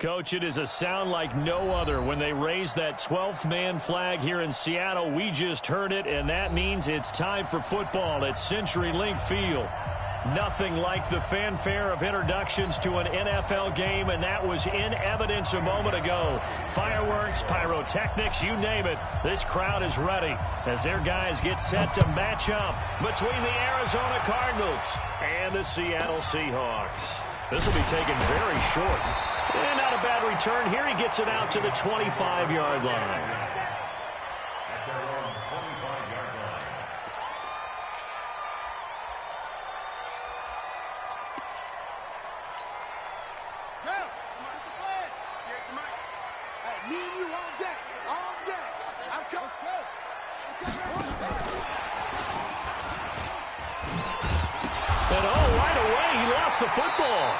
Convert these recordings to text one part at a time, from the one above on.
Coach, it is a sound like no other when they raise that 12th man flag here in Seattle. We just heard it, and that means it's time for football at CenturyLink Field. Nothing like the fanfare of introductions to an NFL game, and that was in evidence a moment ago. Fireworks, pyrotechnics, you name it. This crowd is ready as their guys get set to match up between the Arizona Cardinals and the Seattle Seahawks. This will be taken very short. And not a bad return here. He gets it out to the 25-yard line. And right away, he lost the football.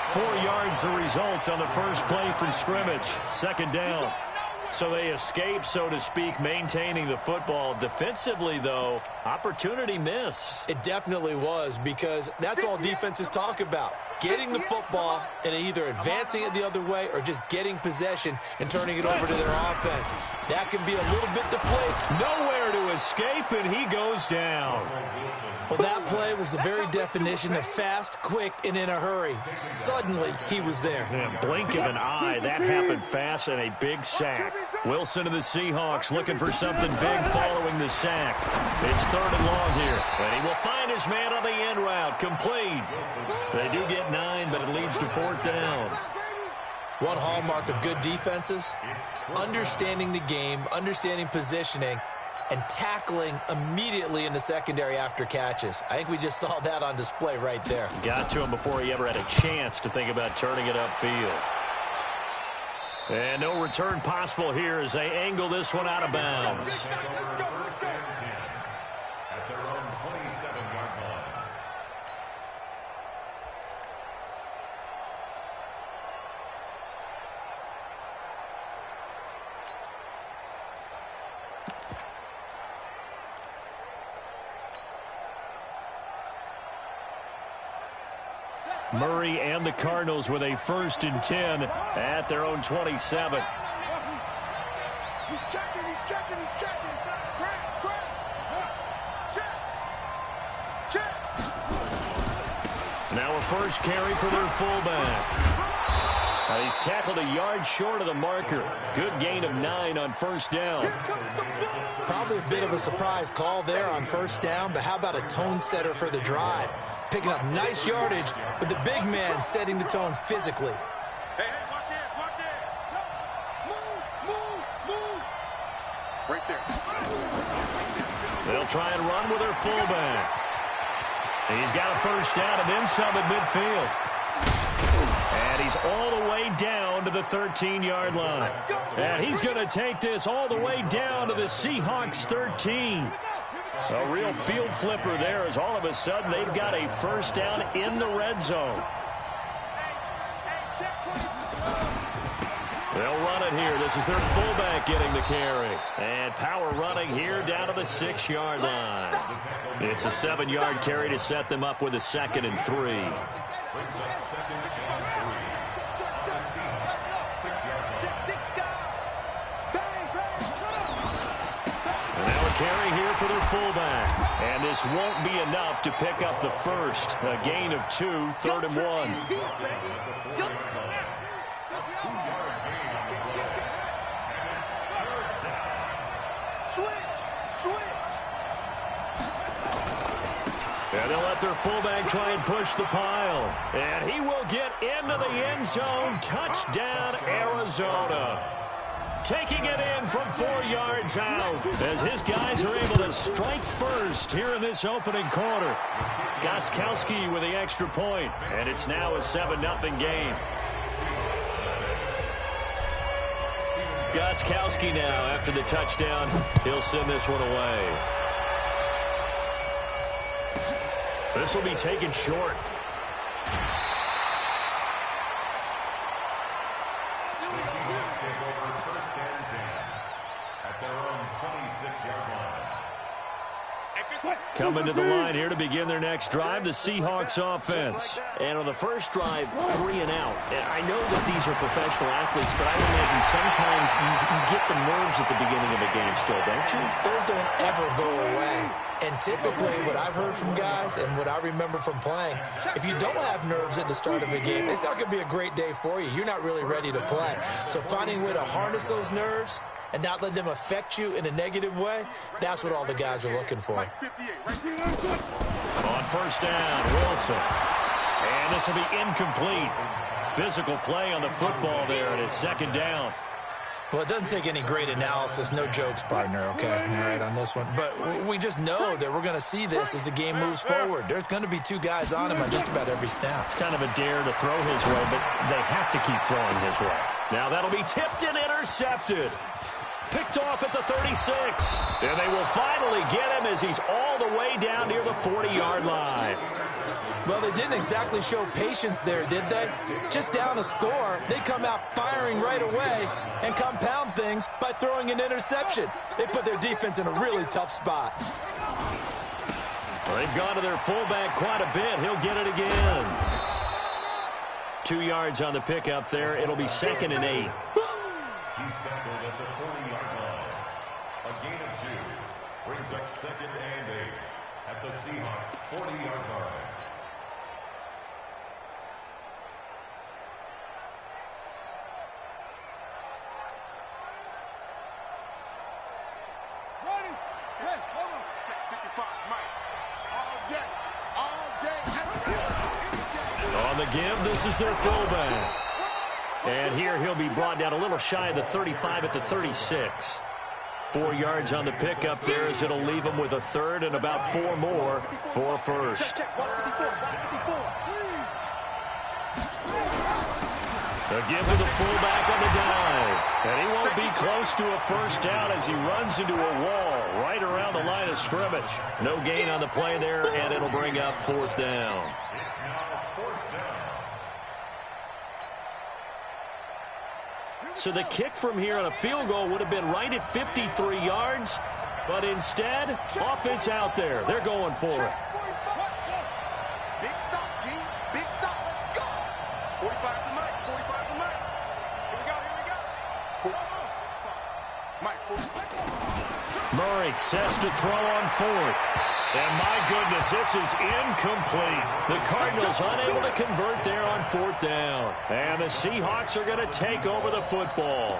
4 yards the result on the first play from scrimmage. Second down. So they escape, so to speak, maintaining the football. Defensively, though, opportunity miss. It definitely was, because that's all defenses talk about. Getting the football and either advancing it the other way or just getting possession and turning it over to their offense. That can be a little bit deflating. Nowhere to escape, and he goes down. Well, that play was the very definition of fast, quick, and in a hurry. Suddenly, he was there. Yeah, blink of an eye. That happened fast, and a big sack. Wilson of the Seahawks looking for something big following the sack. It's 3rd and long here. And he will find his man on the end route. Complete. They do get 9, but it leads to 4th down. One hallmark of good defenses is understanding the game, understanding positioning, and tackling immediately in the secondary after catches. I think we just saw that on display right there. Got to him before he ever had a chance to think about turning it upfield. And no return possible here as they angle this one out of bounds. Murray and the Cardinals with a 1st and 10 at their own 27. He's checking. Now a first carry for their fullback. He's tackled a yard short of the marker. Good gain of 9 on 1st down. Probably a bit of a surprise call there on 1st down, but how about a tone setter for the drive? Picking up nice yardage with the big man setting the tone physically. Hey, watch it. Move. Right there. They'll try and run with their fullback. He's got a 1st down and then some at midfield. And he's all the way down to the 13-yard line. And he's going to take this all the way down to the Seahawks 13. A real field flipper there as all of a sudden they've got a 1st down in the red zone. They'll run it here. This is their fullback getting the carry. And power running here down to the 6-yard line. It's a 7-yard carry to set them up with a 2nd and 3. Carry here for their fullback. And this won't be enough to pick up the 1st. A gain of 2, 3rd and 1. And they'll let their fullback try and push the pile. And he will get into the end zone. Touchdown, Arizona. Taking it in from 4 yards out as his guys are able to strike first here in this opening quarter. Gostkowski with the extra point, and it's now a 7-0 game. Gostkowski now after the touchdown. He'll send this one away. This will be taken short. Coming to the line here to begin their next drive, the Seahawks offense. And on the first drive, 3 and out. And I know that these are professional athletes, but I imagine sometimes you get the nerves at the beginning of a game still, don't you? Those don't ever go away. And typically, what I've heard from guys and what I remember from playing, if you don't have nerves at the start of a game, it's not going to be a great day for you. You're not really ready to play. So finding a way to harness those nerves and not let them affect you in a negative way, that's what all the guys are looking for. On first down, Wilson. And this will be incomplete. Physical play on the football there, and it's second down. Well, it doesn't take any great analysis. No jokes, partner, okay? All right, on this one. But we just know that we're going to see this as the game moves forward. There's going to be 2 guys on him on just about every snap. It's kind of a dare to throw his way, but they have to keep throwing his way. Now that'll be tipped and intercepted. Picked off at the 36. And they will finally get him as he's all the way down near the 40-yard line. Well, they didn't exactly show patience there, did they? Just down a score, they come out firing right away and compound things by throwing an interception. They put their defense in a really tough spot. Well, they've gone to their fullback quite a bit. He'll get it again. 2 yards on the pickup there. It'll be 2nd and 8. He's tackled at the 40-yard line. A gain of 2 brings up 2nd and 8 at the Seahawks 40-yard line. On the give, this is their fullback. And here he'll be brought down a little shy of the 35 at the 36. 4 yards on the pickup there as it'll leave him with a 3rd and about 4 more for a first. A give to the fullback on the dive. And he won't be close to a first down as he runs into a wall right around the line of scrimmage. No gain on the play there, and it'll bring up 4th down. So the kick from here on a field goal would have been right at 53 yards, but instead, offense out there. They're going for it. Big stop, G. Big stop. Let's go. 45 to Mike. 45 to Mike. Here we go. Here we go. Mike, 45. Murray sets to throw on 4th. And my goodness, this is incomplete. The Cardinals unable to convert there on 4th down. And the Seahawks are going to take over the football.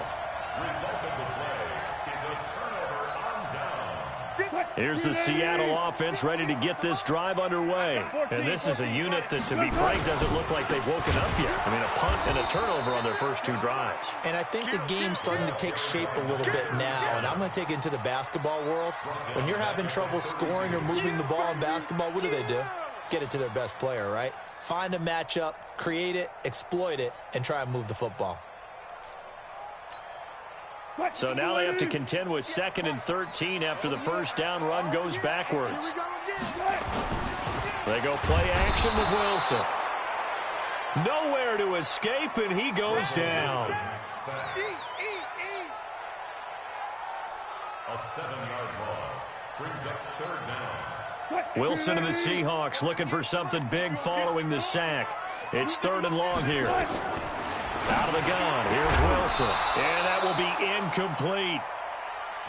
Result of the play is a turnover on down. Here's the Seattle offense ready to get this drive underway. And this is a unit that, to be frank, doesn't look like they've woken up yet. I mean, a punt and a turnover on their first 2 drives. And I think the game's starting to take shape a little bit now. And I'm going to take it into the basketball world. When you're having trouble scoring or moving the ball in basketball, what do? Get it to their best player, right? Find a matchup, create it, exploit it, and try and move the football. So now they have to contend with 2nd and 13 after the first down run goes backwards. They go play action with Wilson. Nowhere to escape, and he goes down. A 7-yard loss brings up 3rd down. Wilson and the Seahawks looking for something big following the sack. It's 3rd and long here. Out of the gun, here's Wilson. And that will be incomplete.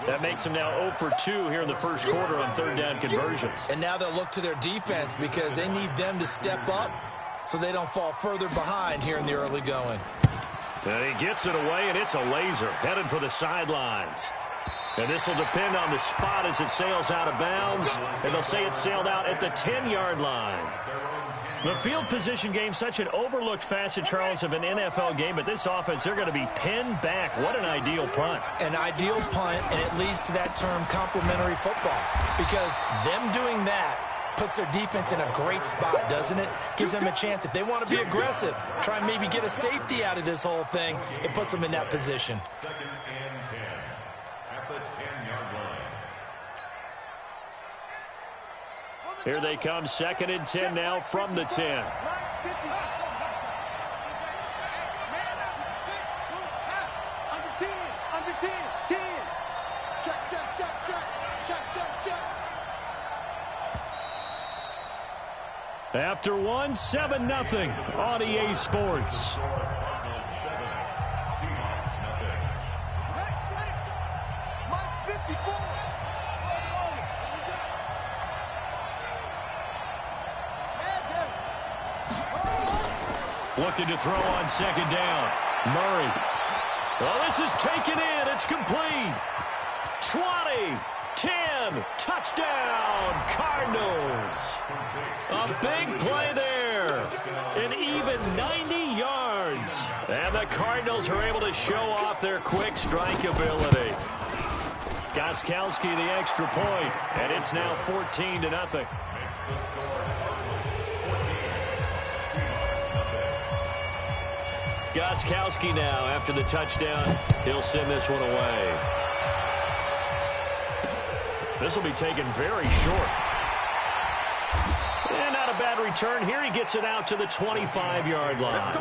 That makes him now 0 for 2 here in the first quarter on 3rd down conversions. And now they'll look to their defense because they need them to step up so they don't fall further behind here in the early going. And he gets it away, and it's a laser headed for the sidelines. And this will depend on the spot as it sails out of bounds. And they'll say it sailed out at the 10-yard line. The field position game, such an overlooked facet, Charles, of an NFL game. But this offense, they're going to be pinned back. What an ideal punt. An ideal punt, and it leads to that term complementary football. Because them doing that puts their defense in a great spot, doesn't it? Gives them a chance. If they want to be aggressive, try and maybe get a safety out of this whole thing, it puts them in that position. 2nd and 10 at the 10-yard line. Here they come, 2nd and 10 now from the 10. After one, 7-0 on EA Sports. Looking to throw on second down. Murray. Well, this is taken in. It's complete. 20, 10, touchdown, Cardinals. A big play there. An even 90 yards. And the Cardinals are able to show off their quick strike ability. Gostkowski the extra point, and it's now 14-0. Gostkowski now, after the touchdown, he'll send this one away. This will be taken very short. And not a bad return here. He gets it out to the 25-yard line.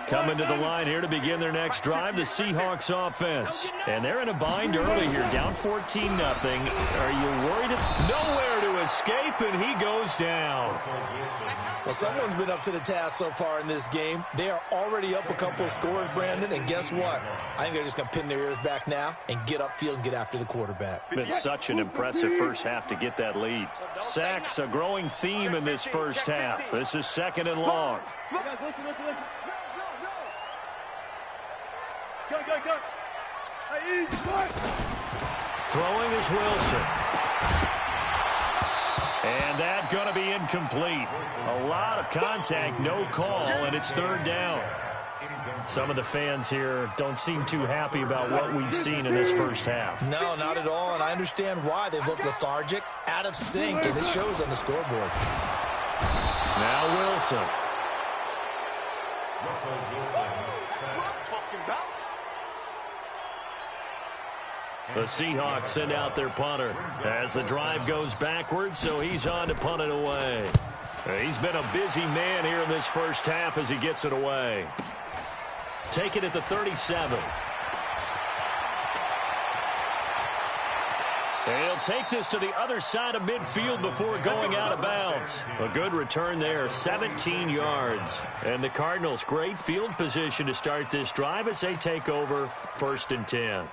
Coming to the line here to begin their next drive, the Seahawks offense. And they're in a bind early here, down 14-0. Are you worried? Nowhere to escape, and he goes down. Well, someone's been up to the task so far in this game. They are already up a couple of scores, Brandon, and guess what? I think they're just going to pin their ears back now and get upfield and get after the quarterback. Been such an impressive first half to get that lead. Sacks, a growing theme in this first half. This is second and long. Throwing is Wilson. And that's going to be incomplete. A lot of contact, no call, and it's third down. Some of the fans here don't seem too happy about what we've seen in this first half. No, not at all, and I understand why. They've looked lethargic, out of sync, and it shows on the scoreboard. Now Wilson. The Seahawks send out their punter as the drive goes backwards, so he's on to punt it away. He's been a busy man here in this first half as he gets it away. Take it at the 37. He'll take this to the other side of midfield before going out of bounds. A good return there, 17 yards. And the Cardinals, great field position to start this drive as they take over 1st and 10.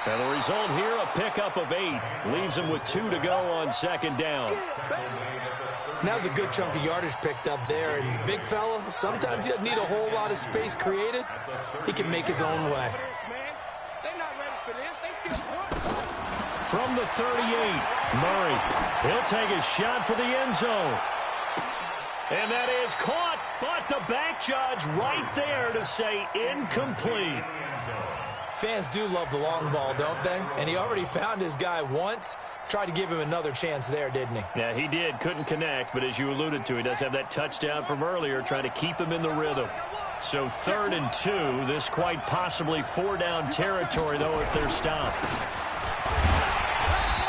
And the result here, a pickup of 8. Leaves him with 2 to go on second down. That was a good chunk of yardage picked up there. And big fella, sometimes he doesn't need a whole lot of space created. He can make his own way. From the 38, Murray. He'll take a shot for the end zone. And that is caught, but the back judge right there to say incomplete. Fans do love the long ball, don't they? And he already found his guy once. Tried to give him another chance there, didn't he? Yeah, he did. Couldn't connect, but as you alluded to, he does have that touchdown from earlier, trying to keep him in the rhythm. So 3rd and 2, this quite possibly 4-down territory, though, if they're stopped.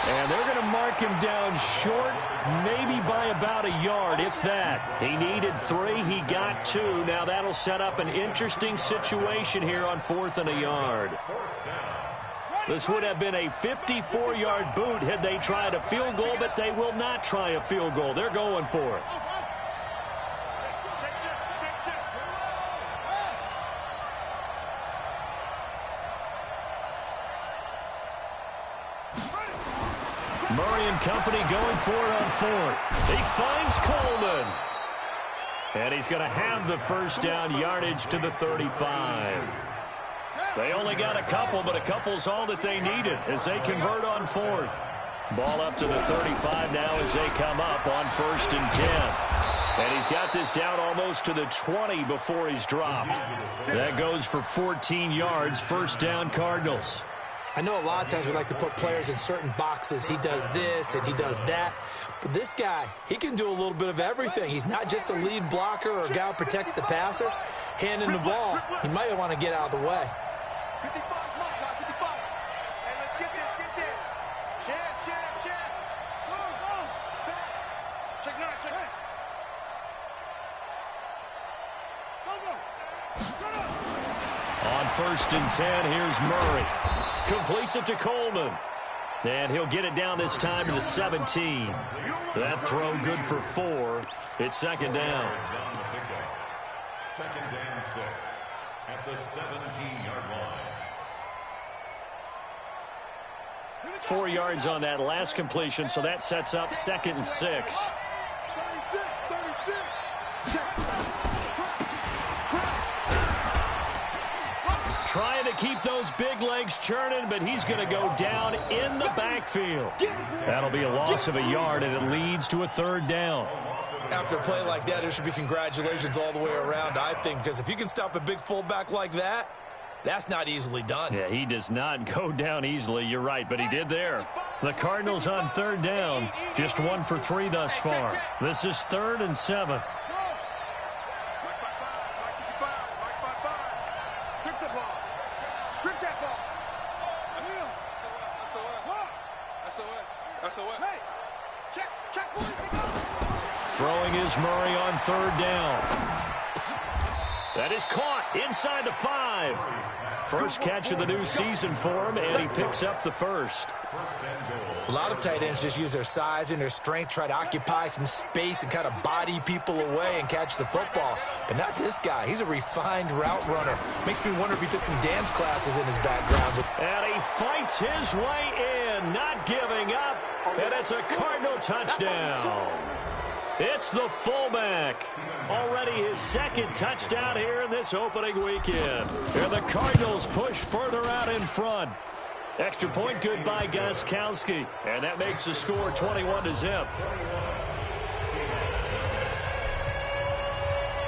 And they're going to mark him down short, maybe by about a yard, if that. He needed 3. He got 2. Now that'll set up an interesting situation here on 4th and a yard. This would have been a 54-yard boot had they tried a field goal, but they will not try a field goal. They're going for it. Murray and company going for it on 4th. He finds Coleman. And he's going to have the first down, yardage to the 35. They only got a couple, but a couple's all that they needed as they convert on 4th. Ball up to the 35 now as they come up on 1st and 10. And he's got this down almost to the 20 before he's dropped. That goes for 14 yards, first down Cardinals. I know a lot of times we like to put players in certain boxes. He does this and he does that. But this guy, he can do a little bit of everything. He's not just a lead blocker or a guy who protects the passer. Handing the ball, he might want to get out of the way. On 1st and 10, here's Murray. Completes it to Coleman. And he'll get it down this time to the 17. That throw good for 4. It's 2nd down. Second and 6 at the 17-yard line. 4 yards on that last completion, so that sets up 2nd and 6. Trying to keep those big legs churning, but he's going to go down in the backfield. That'll be a loss of a yard, and it leads to a 3rd down. After a play like that, there should be congratulations all the way around, I think, because if you can stop a big fullback like that, that's not easily done. Yeah, he does not go down easily. You're right, but he did there. The Cardinals on 3rd down, just 1 for 3 thus far. This is 3rd and 7. Throwing is Murray on 3rd down. That is caught inside the 5. First catch of the new season for him, and he picks up the 1st. A lot of tight ends just use their size and their strength, try to occupy some space and kind of body people away and catch the football. But not this guy. He's a refined route runner. Makes me wonder if he took some dance classes in his background. And he fights his way in, not giving up. And it's a Cardinal touchdown. It's the fullback. Already his 2nd touchdown here in this opening weekend. And the Cardinals push further out in front. Extra point good by Gostkowski. And that makes the score 21-0.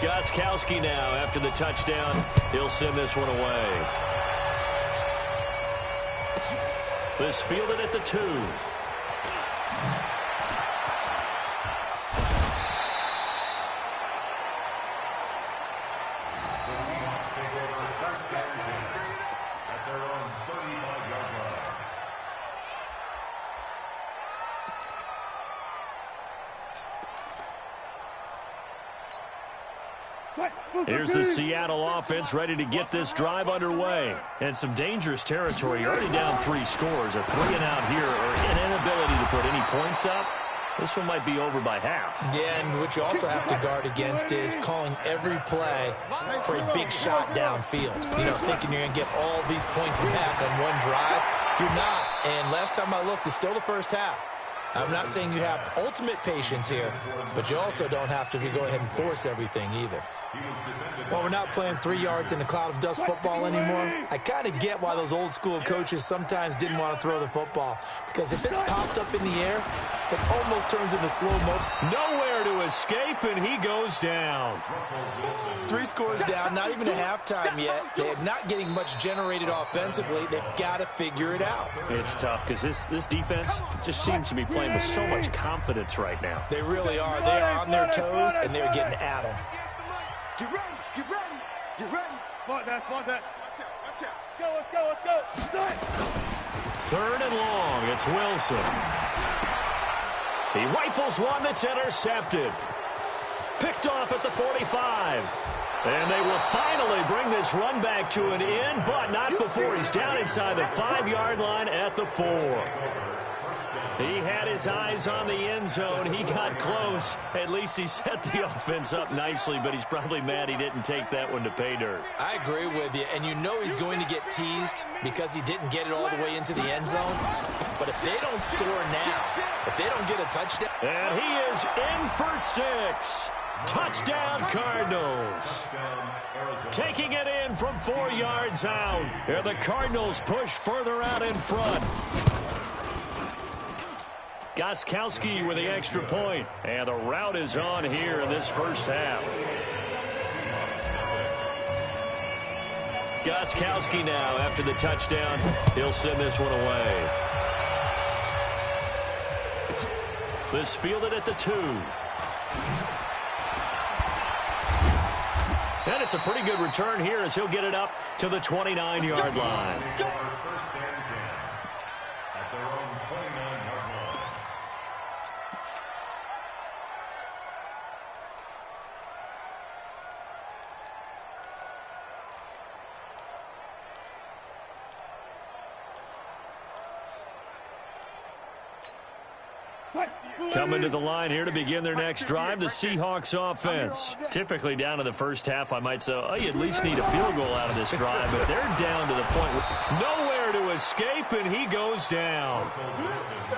Gostkowski now after the touchdown. He'll send this one away. This fielded at the 2. Here's the Seattle offense ready to get this drive underway. And some dangerous territory. You're already down 3 scores. A 3-and-out here, or an inability to put any points up. This one might be over by half. Yeah, and what you also have to guard against is calling every play for a big shot downfield. You know, thinking you're going to get all these points back on one drive. You're not. And last time I looked, it's still the first half. I'm not saying you have ultimate patience here, but you also don't have to go ahead and force everything either. Well, we're not playing 3 yards in a cloud of dust football anymore. I kind of get why those old school coaches sometimes didn't want to throw the football, because if it's popped up in the air, it almost turns into slow-mo. Nowhere to escape, and he goes down. 3 scores down, not even a halftime yet. They're not getting much generated offensively. They've got to figure it out. It's tough because this defense just seems to be playing with so much confidence right now. They really are. They are on their toes, and they're getting at them. Get ready, get ready, get ready. Smart that. Watch out. Go, let's go. 3rd and long, it's Wilson. He rifles one that's intercepted. Picked off at the 45. And they will finally bring this run back to an end, but not before he's down inside the 5-yard line at the 4. He had his eyes on the end zone. He got close. At least he set the offense up nicely, but he's probably mad he didn't take that one to pay dirt. I agree with you, and you know he's going to get teased because he didn't get it all the way into the end zone. But if they don't score now, if they don't get a touchdown. And he is in for 6. Touchdown, Cardinals. Taking it in from 4 yards out. And the Cardinals push further out in front. Gostkowski with the extra point. And the route is on here in this first half. Gostkowski now after the touchdown. He'll send this one away. This fielded at the 2. And it's a pretty good return here as he'll get it up to the 29-yard line. First and 10 at their own 29-yard line. Coming to the line here to begin their next drive, the Seahawks offense. Typically down in the first half, I might say, oh, you at least need a field goal out of this drive, but they're down to the point where nowhere to escape, and he goes down.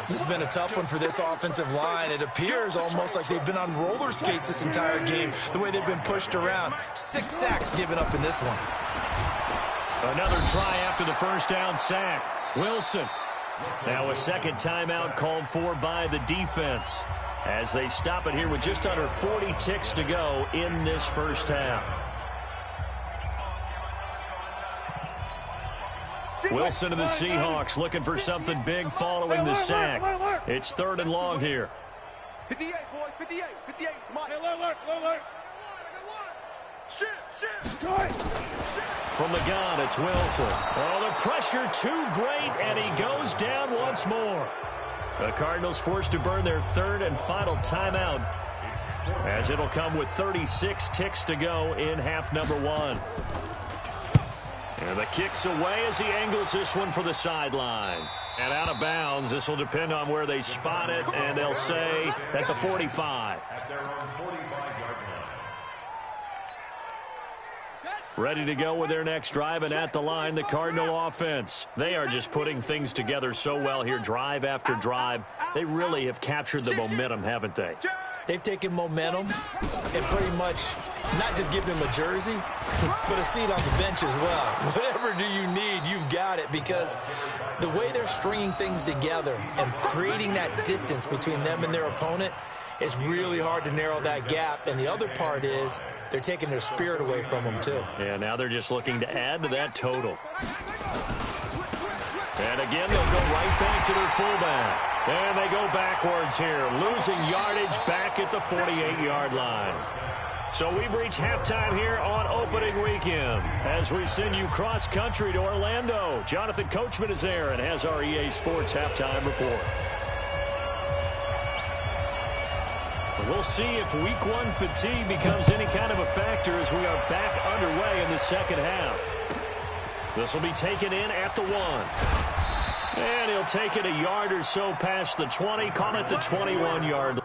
This has been a tough one for this offensive line. It appears almost like they've been on roller skates this entire game, the way they've been pushed around. 6 sacks given up in this one. Another try after the first down sack. Wilson. Now a second timeout called for by the defense as they stop it here with just under 40 ticks to go in this first half. Wilson and the Seahawks looking for something big following the sack. It's 3rd and long here. 58, boys, 58, 58. Mike. Alert. Shit. From the gun, it's Wilson. Oh, the pressure too great, and he goes down once more. The Cardinals forced to burn their 3rd and final timeout as it'll come with 36 ticks to go in half number 1. And the kick's away as he angles this one for the sideline. And out of bounds, this will depend on where they spot it, and they'll say at the 45. At their own 45-yard line. Ready to go with their next drive, and at the line, the Cardinal offense. They are just putting things together so well here, drive after drive. They really have captured the momentum, haven't they? They've taken momentum and pretty much not just given him a jersey, but a seat on the bench as well. Whatever do you need, you've got it, because the way they're stringing things together and creating that distance between them and their opponent, it's really hard to narrow that gap. And the other part is they're taking their spirit away from them, too. Yeah, now they're just looking to add to that total. And again, they'll go right back to their fullback. And they go backwards here, losing yardage back at the 48-yard line. So we've reached halftime here on opening weekend as we send you cross-country to Orlando. Jonathan Coachman is there and has our EA Sports halftime report. We'll see if week 1 fatigue becomes any kind of a factor as we are back underway in the second half. This will be taken in at the 1. And he'll take it a yard or so past the 20, call it the 21-yard line.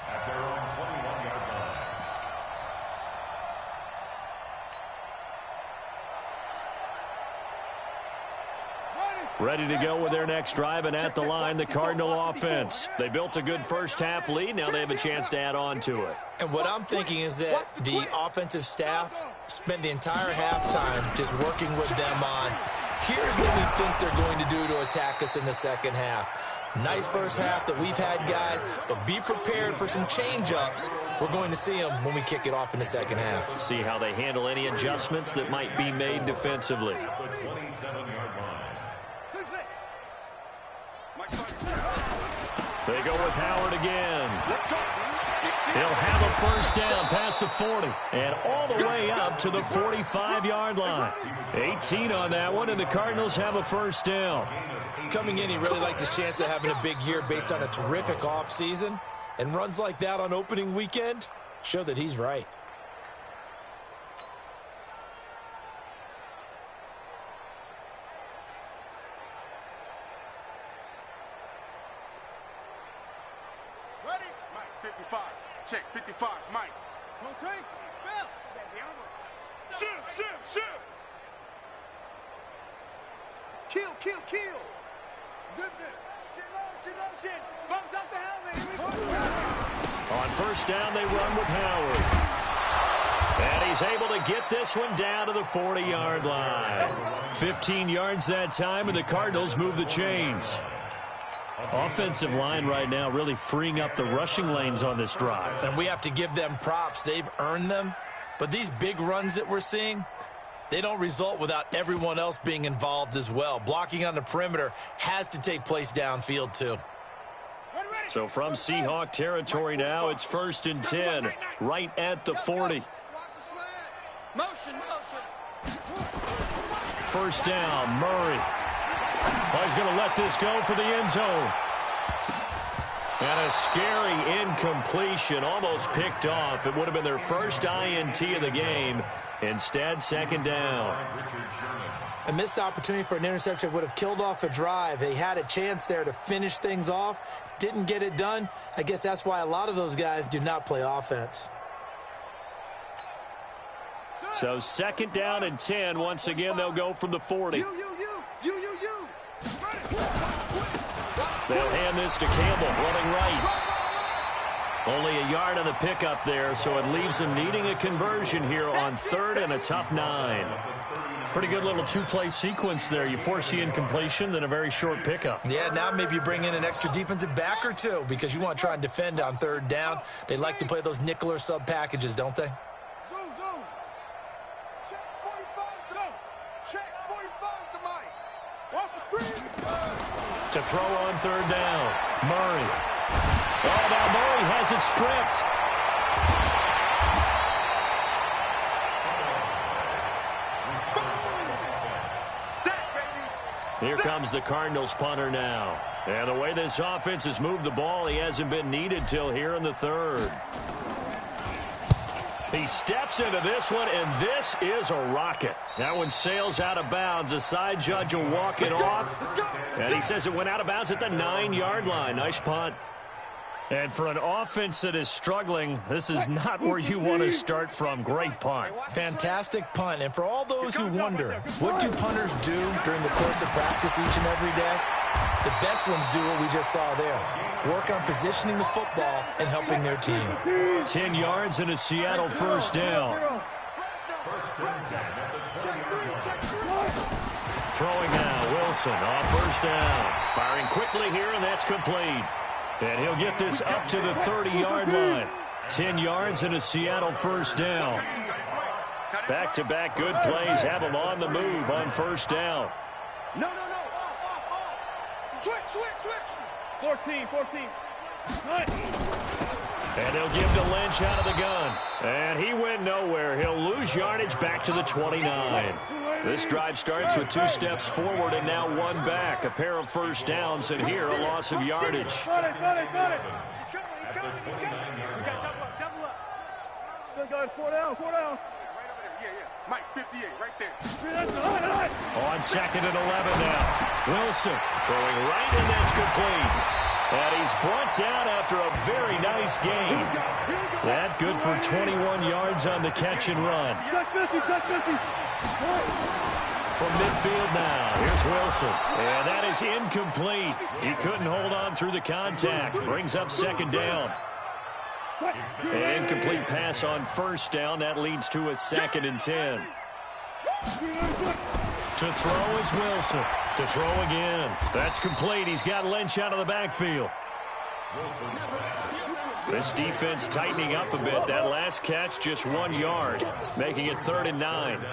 At their own 21-yard line. Ready to go with their next drive, and at the line, the Cardinal offense. They built a good first-half lead. Now they have a chance to add on to it. And what I'm thinking is that the offensive staff spent the entire halftime just working with them on, here's what we think they're going to do to attack us in the second half. Nice first half that we've had, guys, but be prepared for some change-ups. We're going to see them when we kick it off in the second half. See how they handle any adjustments that might be made defensively. At the 27-yard line. They go with Howard again. He'll have a first down past the 40 and all the way up to the 45-yard line. 18 on that one, and the Cardinals have a first down. Coming in, he really liked his chance of having a big year based on a terrific offseason. And runs like that on opening weekend show that he's right. Ready? Mike, 55. Check, 55. Mike. Rotate. Spell. Shoot. Kill. Zip it. Bumps up the helmet. On first down, they run with Howard. And he's able to get this one down to the 40-yard line. 15 yards that time, and the Cardinals move the chains. Offensive line right now really freeing up the rushing lanes on this drive. And we have to give them props. They've earned them. But these big runs that we're seeing, they don't result without everyone else being involved as well. Blocking on the perimeter has to take place downfield too. So from Seahawk territory now, it's 1st and 10, right at the 40. Motion, motion. First down, Murray. Oh, he's going to let this go for the end zone. And a scary incompletion, almost picked off. It would have been their first INT of the game. Instead, second down. A missed opportunity for an interception would have killed off a drive. They had a chance there to finish things off. Didn't get it done. I guess that's why a lot of those guys do not play offense. So second down and 10. Once again, they'll go from the 40. You. They'll hand this to Campbell, running right. Only a yard on the pickup there, so it leaves them needing a conversion here on third and a tough 9. Pretty good little two-play sequence there. You force the incompletion, then a very short pickup. Yeah, now maybe you bring in an extra defensive back or two because you want to try and defend on third down. They like to play those nickel or sub packages, don't they? Zoom. Check 45 to go. Check 45 to Mike. Watch the screen. To throw on third down, Murray. Oh, now Murray has it stripped. Here comes the Cardinals punter now. And the way this offense has moved the ball, he hasn't been needed till here in the third. He steps into this one, and this is a rocket. That one sails out of bounds. The side judge will walk it off. And he says it went out of bounds at the 9-yard line. Nice punt. And for an offense that is struggling, this is not where you want to start from. Great punt. Fantastic punt. And for all those who wonder, what do punters do during the course of practice each and every day? The best ones do what we just saw there. Work on positioning the football and helping their team. 10 yards and a Seattle first down. Throwing now, Wilson off first down. Firing quickly here, and that's complete. And he'll get this up to the 30-yard line. 10 yards and a Seattle first down. Back-to-back good plays have them on the move on first down. No. Switch. 14. And they'll give to Lynch out of the gun. And he went nowhere. He'll lose yardage back to the 29. This drive starts with 2 steps forward and now 1 back. A pair of first downs, and here a loss of yardage. Got it. He's coming. Double up. Good guy, 4 down. Right over there. Yeah. Mike, 58, right there. On second and 11 now. Wilson throwing right, and that's complete. And he's brought down after a very nice game. That good for 21 yards on the catch and run. From midfield now, here's Wilson. And that is incomplete. He couldn't hold on through the contact. Brings up second down. An incomplete pass on first down. That leads to a second and 10. To throw is Wilson. To throw again. That's complete. He's got Lynch out of the backfield. This defense tightening up a bit. That last catch just 1 yard, making it 3rd and 9.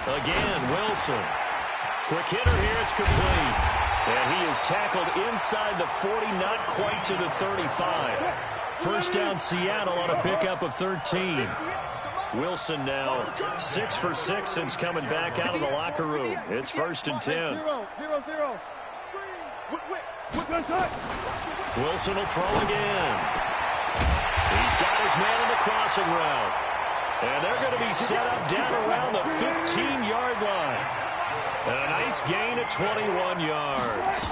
Again, Wilson. Quick hitter here. It's complete. And he is tackled inside the 40, not quite to the 35. First down, Seattle on a pickup of 13. Wilson now 6 for 6 since coming back out of the locker room. It's 1st and 10. 0. Wilson will throw again. He's got his man in the crossing route. And they're going to be set up down around the 15-yard line. And a nice gain at 21 yards.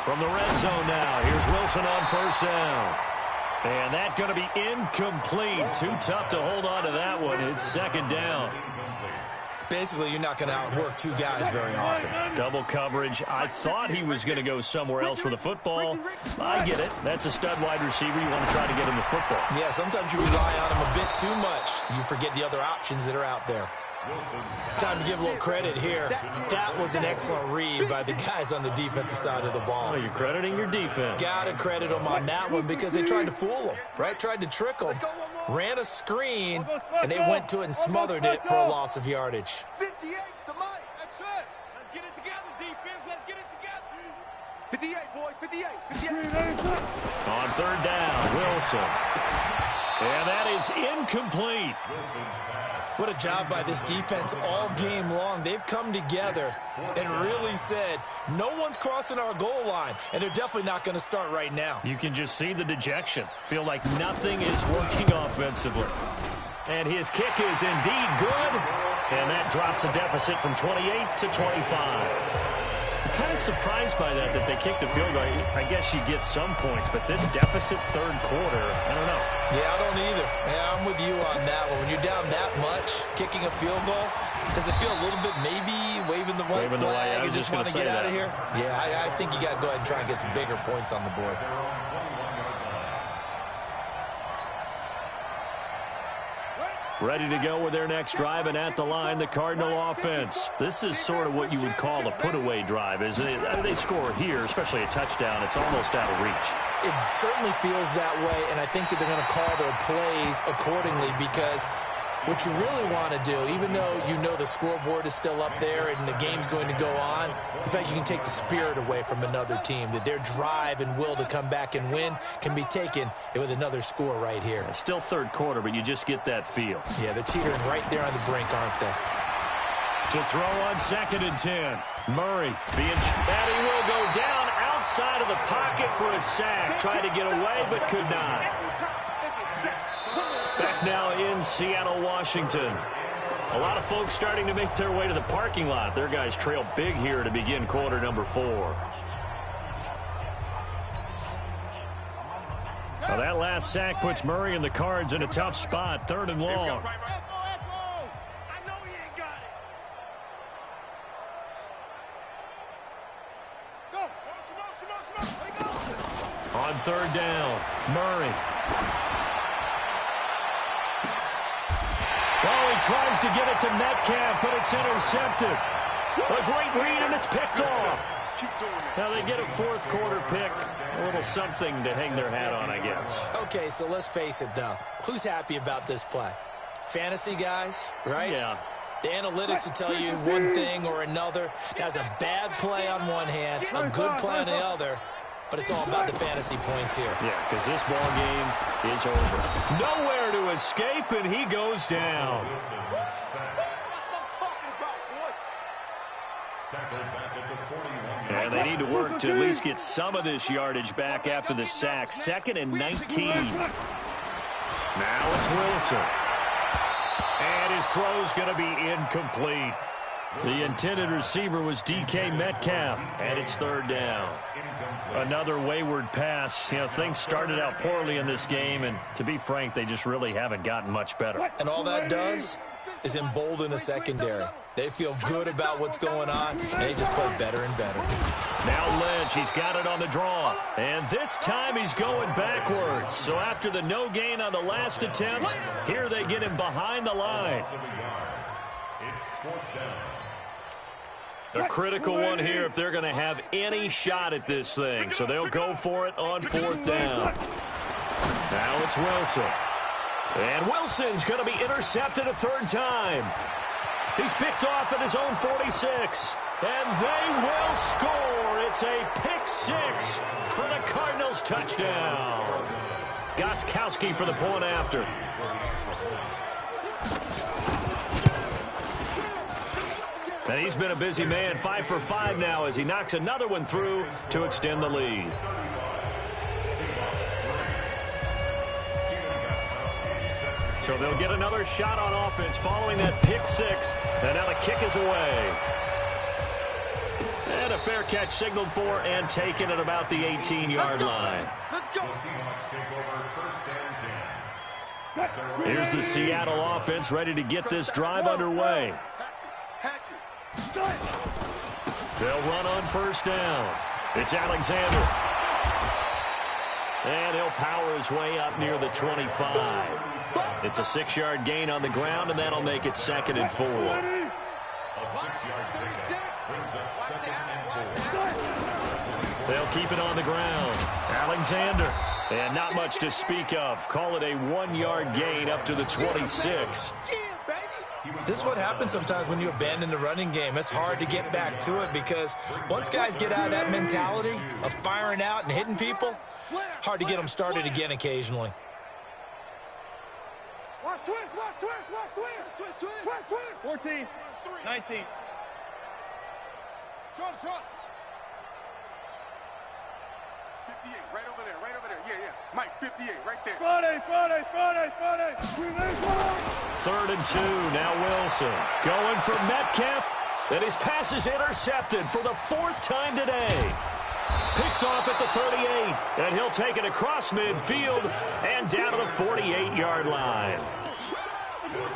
From the red zone now, here's Wilson on first down. And that's going to be incomplete. Too tough to hold on to that one. It's second down. Basically, you're not going to outwork 2 guys very often. Double coverage. I thought he was going to go somewhere else with the football. I get it. That's a stud wide receiver. You want to try to get him the football. Yeah, sometimes you rely on him a bit too much. You forget the other options that are out there. Time to give a little credit here. That was an excellent read by the guys on the defensive side of the ball. Oh, you're crediting your defense. Got to credit them on that one because they tried to fool them, right? Tried to trick them. Ran a screen, and they went to it and smothered it for a loss of yardage. 58 to Mike. That's it. Let's get it together, defense. Let's get it together. 58, boys. 58. On third down, Wilson. And that is incomplete. What a job by this defense all game long. They've come together and really said, no one's crossing our goal line, and they're definitely not going to start right now. You can just see the dejection. Feel like nothing is working offensively. And his kick is indeed good. And that drops a deficit from 28 to 25. I'm kind of surprised by that they kicked the field goal. I guess you get some points, but this deficit third quarter, I don't know. Yeah, I don't either. Yeah, I'm with you on that one. When you're down that much, kicking a field goal, does it feel a little bit maybe waving the white flag and just want to get out of here? Yeah, I think you got to go ahead and try and get some bigger points on the board. Ready to go with their next drive, and at the line, the Cardinal offense. This is sort of what you would call a put-away drive, isn't it? They score here, especially a touchdown. It's almost out of reach. It certainly feels that way, and I think that they're going to call their plays accordingly because what you really want to do, even though you know the scoreboard is still up there and the game's going to go on, in fact, you can take the spirit away from another team, that their drive and will to come back and win can be taken with another score right here. It's still third quarter, but you just get that feel. Yeah, they're teetering right there on the brink, aren't they? To throw on 2nd and 10. Murray being and he will go down outside of the pocket for a sack. Tried to get away, but could not. Back now in Seattle, Washington. A lot of folks starting to make their way to the parking lot. Their guys trail big here to begin quarter number 4. Now that last sack puts Murray and the Cards in a tough spot. 3rd and long. On 3rd down, Murray. Oh, he tries to get it to Metcalf, but it's intercepted. A great read, and it's picked off. Now they get a 4th quarter pick. A little something to hang their hat on, I guess. Okay, so let's face it, though. Who's happy about this play? Fantasy guys, right? Yeah. The analytics will tell you one thing or another. That's a bad play on one hand, a good play on the other. But it's all about the fantasy points here. Yeah, because this ball game is over. Nowhere to escape, and he goes down. And they need to work to at least get some of this yardage back after the sack. 2nd and 19. Now it's Wilson. And his throw's going to be incomplete. The intended receiver was DK Metcalf, and it's 3rd down. Another wayward pass. You know, things started out poorly in this game, and to be frank, they just really haven't gotten much better. And all that does is embolden a secondary. They feel good about what's going on, and they just play better and better. Now Lynch, he's got it on the draw. And this time he's going backwards. So after the no gain on the last attempt, here they get him behind the line. A critical one here if they're going to have any shot at this thing. So they'll go for it on 4th down. Now it's Wilson. And Wilson's going to be intercepted a 3rd time. He's picked off at his own 46. And they will score. It's a pick 6 for the Cardinals touchdown. Gostkowski for the point after. And he's been a busy man, 5 for 5 now as he knocks another one through to extend the lead. So they'll get another shot on offense following that pick 6. And now the kick is away. And a fair catch signaled for and taken at about the 18-yard line. Here's the Seattle offense ready to get this drive underway. They'll run on 1st down. It's Alexander. And he'll power his way up near the 25. It's a 6-yard gain on the ground, and that'll make it 2nd and 4. A 6-yard pickup brings up 2nd and 4. They'll keep it on the ground. Alexander. And not much to speak of. Call it a 1-yard gain up to the 26. This is what happens sometimes when you abandon the running game. It's hard to get back to it because once guys get out of that mentality of firing out and hitting people, hard to get them started again occasionally. Twist. 14, 19. Short. 58, right over there. Yeah. Mike, 58, right there. Friday. 3rd and 2, now Wilson. Going for Metcalf, and his pass is intercepted for the 4th time today. Picked off at the 38, and he'll take it across midfield and down to the 48-yard line.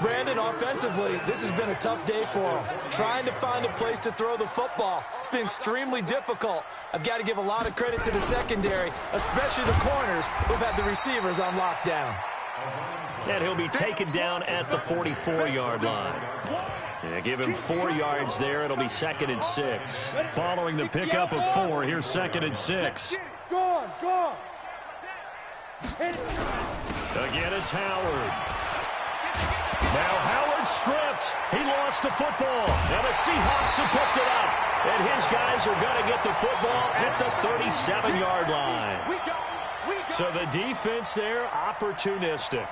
Brandon, offensively, this has been a tough day for him. Trying to find a place to throw the football. It's been extremely difficult. I've got to give a lot of credit to the secondary, especially the corners who've had the receivers on lockdown. And he'll be taken down at the 44-yard line. Yeah, give him 4 yards there. It'll be 2nd and 6. Following the pickup of 4, here's 2nd and 6. Go on. Again, it's Howard. Now Howard stripped. He lost the football. Now the Seahawks have picked it up. And his guys are going to get the football at the 37-yard line. So the defense there, opportunistic.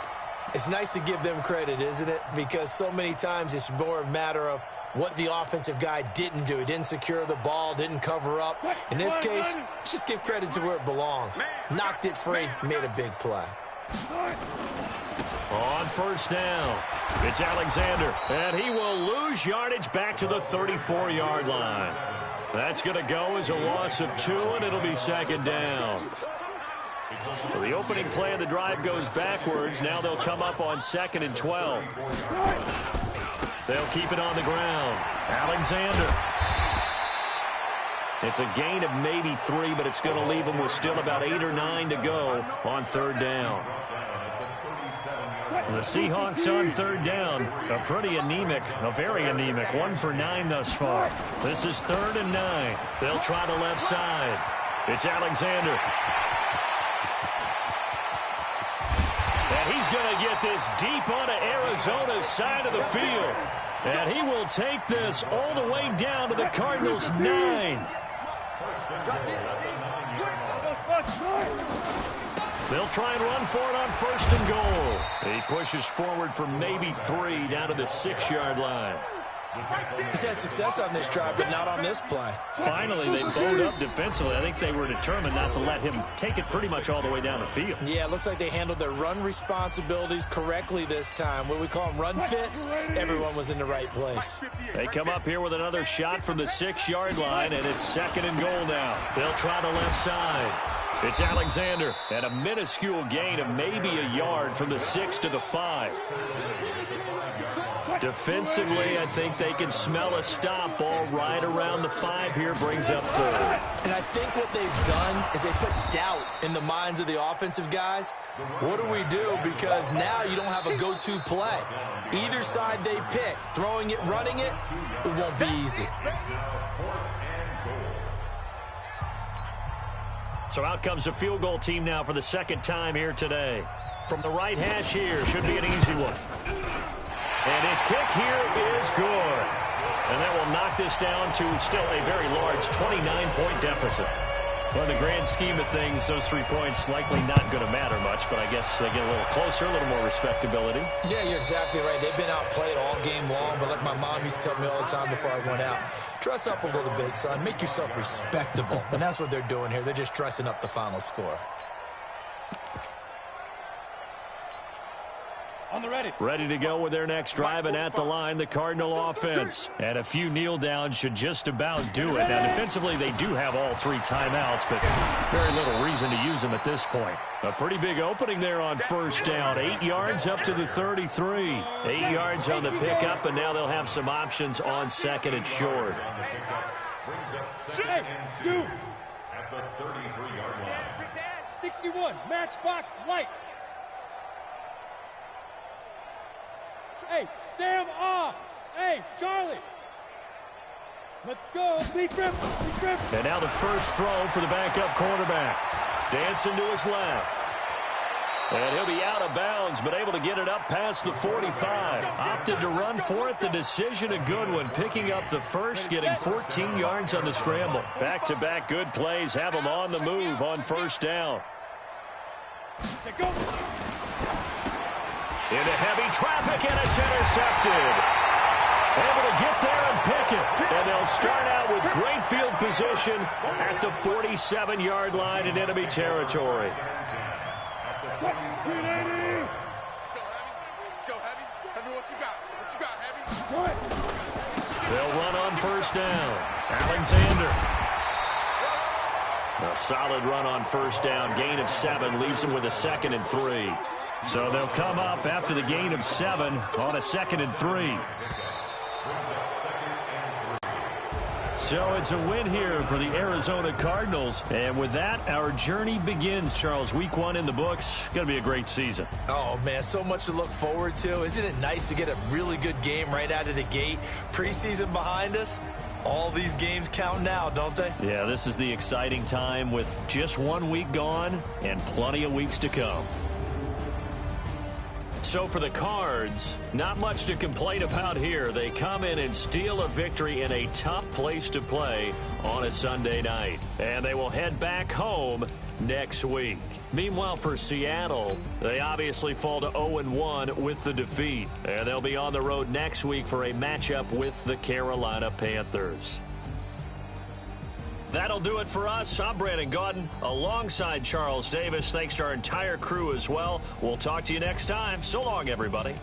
It's nice to give them credit, isn't it? Because so many times it's more a matter of what the offensive guy didn't do. He didn't secure the ball, didn't cover up. In this case, let's just give credit to where it belongs. Knocked it free, made a big play. On 1st down, it's Alexander, and he will lose yardage back to the 34-yard line. That's going to go as a loss of 2, and it'll be 2nd down. So the opening play of the drive goes backwards. Now they'll come up on 2nd and 12. They'll keep it on the ground. Alexander. It's a gain of maybe 3, but it's going to leave them with still about 8 or 9 to go on 3rd down. The Seahawks on 3rd down, a very anemic, 1 for 9 thus far. This is 3rd and 9. They'll try the left side. It's Alexander. And he's going to get this deep onto Arizona's side of the field. And he will take this all the way down to the Cardinals' 9. They'll try and run for it on 1st and goal. He pushes forward for maybe 3 down to the 6-yard line. He's had success on this drive, but not on this play. Finally, they bowed up defensively. I think they were determined not to let him take it pretty much all the way down the field. Yeah, it looks like they handled their run responsibilities correctly this time. What we call them run fits, everyone was in the right place. They come up here with another shot from the 6-yard line, and it's 2nd and goal now. They'll try the left side. It's Alexander, and a minuscule gain of maybe a yard from the 6 to the 5. Defensively, I think they can smell a stop. Ball right around the 5 here, brings up 3rd. And I think what they've done is they put doubt in the minds of the offensive guys. What do we do? Because now you don't have a go-to play. Either side they pick, throwing it, running it, it won't be easy. So out comes a field goal team now for the 2nd time here today. From the right hash here, should be an easy one. And his kick here is good. And that will knock this down to still a very large 29-point deficit. Well, in the grand scheme of things, those 3 points likely not going to matter much, but I guess they get a little closer, a little more respectability. Yeah, you're exactly right. They've been outplayed all game long, but like my mom used to tell me all the time before I went out, dress up a little bit, son. Make yourself respectable. And that's what they're doing here. They're just dressing up the final score. On the ready. Ready to go with their next drive, and at the line, the Cardinal offense. And a few kneel downs should just about do it. Now, defensively, they do have all 3 timeouts, but very little reason to use them at this point. A pretty big opening there on 1st down. 8 yards up to the 33. 8 yards on the pickup, and now they'll have some options on 2nd and short. Hey, shoot. At the 33-yard line. 61, matchbox lights. Hey, Sam off. Hey, Charlie. Let's go. Lee Griffin. And now the first throw for the backup quarterback. Dancing to his left. And he'll be out of bounds, but able to get it up past the 45. Opted to run for it. The decision, a good one. Picking up the first, getting 14 yards on the scramble. Back-to-back good plays have him on the move on 1st down. Into heavy traffic, and it's intercepted. Able to get there and pick it. And they'll start out with great field position at the 47-yard line in enemy territory. Let's go, Heavy. Heavy, what you got? What you got, Heavy? What? They'll run on first down. Alexander. A solid run on first down. Gain of 7 leaves them with a 2nd and 3. So they'll come up after the gain of 7 on a 2nd and 3. So it's a win here for the Arizona Cardinals. And with that, our journey begins, Charles. Week 1 in the books. Going to be a great season. Oh, man, so much to look forward to. Isn't it nice to get a really good game right out of the gate? Preseason behind us. All these games count now, don't they? Yeah, this is the exciting time with just 1 week gone and plenty of weeks to come. So for the Cards, not much to complain about here. They come in and steal a victory in a tough place to play on a Sunday night. And they will head back home next week. Meanwhile, for Seattle, they obviously fall to 0-1 with the defeat. And they'll be on the road next week for a matchup with the Carolina Panthers. That'll do it for us. I'm Brandon Gaudin alongside Charles Davis. Thanks to our entire crew as well. We'll talk to you next time. So long, everybody.